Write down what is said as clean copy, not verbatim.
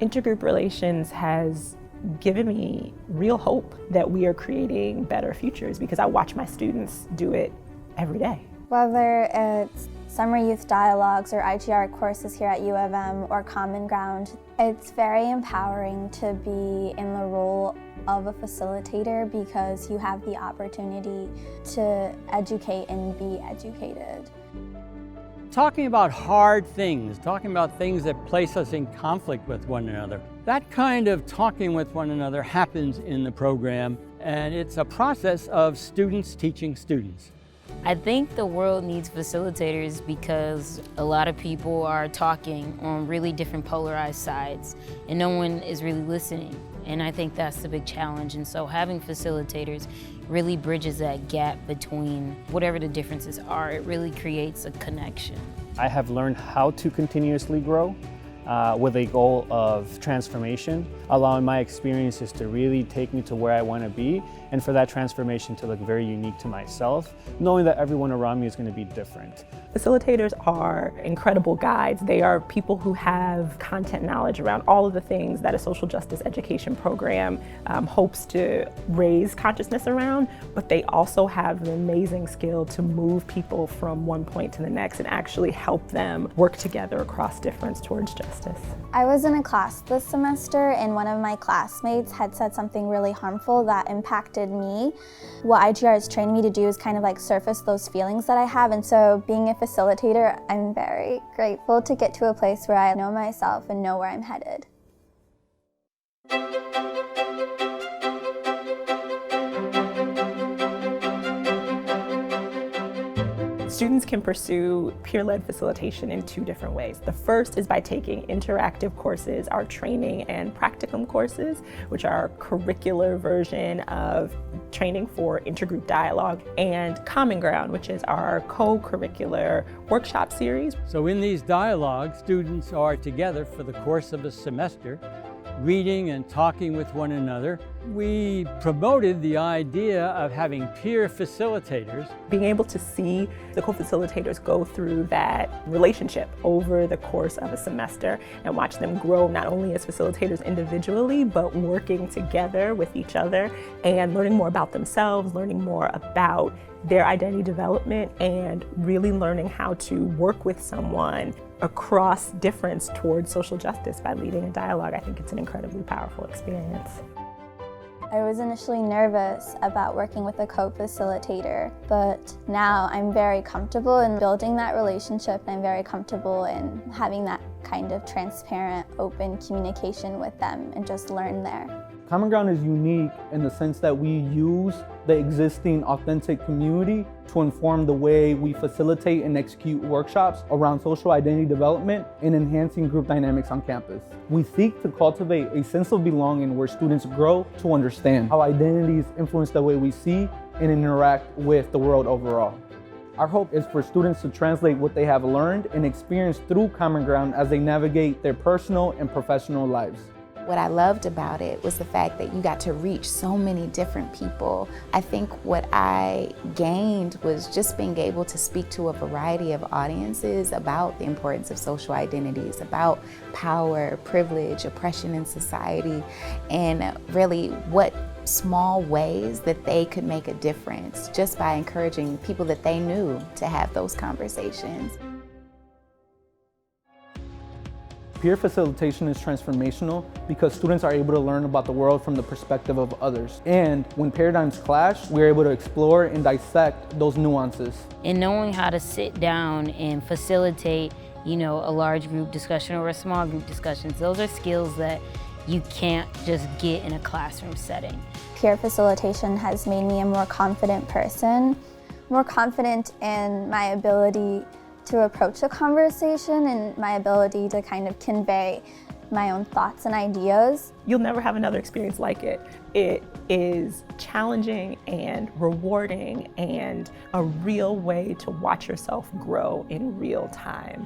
Intergroup relations has given me real hope that we are creating better futures because I watch my students do it every day. Whether it's summer youth dialogues or IGR courses here at U of M or Common Ground, it's very empowering to be in the role of a facilitator because you have the opportunity to educate and be educated. Talking about hard things, talking about things that place us in conflict with one another. That kind of talking with one another happens in the program, and it's a process of students teaching students. I think the world needs facilitators because a lot of people are talking on really different polarized sides, and no one is really listening. And I think that's the big challenge. And so having facilitators really bridges that gap between whatever the differences are. It really creates a connection. I have learned how to continuously grow with a goal of transformation, allowing my experiences to really take me to where I want to be, and for that transformation to look very unique to myself, knowing that everyone around me is going to be different. Facilitators are incredible guides. They are people who have content knowledge around all of the things that a social justice education program hopes to raise consciousness around, but they also have an amazing skill to move people from one point to the next and actually help them work together across difference towards justice. I was in a class this semester and one of my classmates had said something really harmful that impacted me. What IGR is training me to do is kind of like surface those feelings that I have, and so being a facilitator, I'm very grateful to get to a place where I know myself and know where I'm headed. Students can pursue peer-led facilitation in two different ways. The first is by taking interactive courses, our training and practicum courses, which are a curricular version of training for intergroup dialogue, and Common Ground, which is our co-curricular workshop series. So in these dialogues, students are together for the course of a semester, reading and talking with one another. We promoted the idea of having peer facilitators. Being able to see the co-facilitators go through that relationship over the course of a semester and watch them grow not only as facilitators individually, but working together with each other and learning more about themselves, learning more about their identity development, and really learning how to work with someone across difference towards social justice by leading a dialogue. I think it's an incredibly powerful experience. I was initially nervous about working with a co-facilitator, but now I'm very comfortable in building that relationship, and I'm very comfortable in having that kind of transparent, open communication with them and just learn there. Common Ground is unique in the sense that we use the existing authentic community to inform the way we facilitate and execute workshops around social identity development and enhancing group dynamics on campus. We seek to cultivate a sense of belonging where students grow to understand how identities influence the way we see and interact with the world overall. Our hope is for students to translate what they have learned and experienced through Common Ground as they navigate their personal and professional lives. What I loved about it was the fact that you got to reach so many different people. I think what I gained was just being able to speak to a variety of audiences about the importance of social identities, about power, privilege, oppression in society, and really what small ways that they could make a difference just by encouraging people that they knew to have those conversations. Peer facilitation is transformational because students are able to learn about the world from the perspective of others. And when paradigms clash, we're able to explore and dissect those nuances. And knowing how to sit down and facilitate, a large group discussion or a small group discussions, those are skills that you can't just get in a classroom setting. Peer facilitation has made me a more confident person, more confident in my ability to approach a conversation and my ability to kind of convey my own thoughts and ideas. You'll never have another experience like it. It is challenging and rewarding and a real way to watch yourself grow in real time.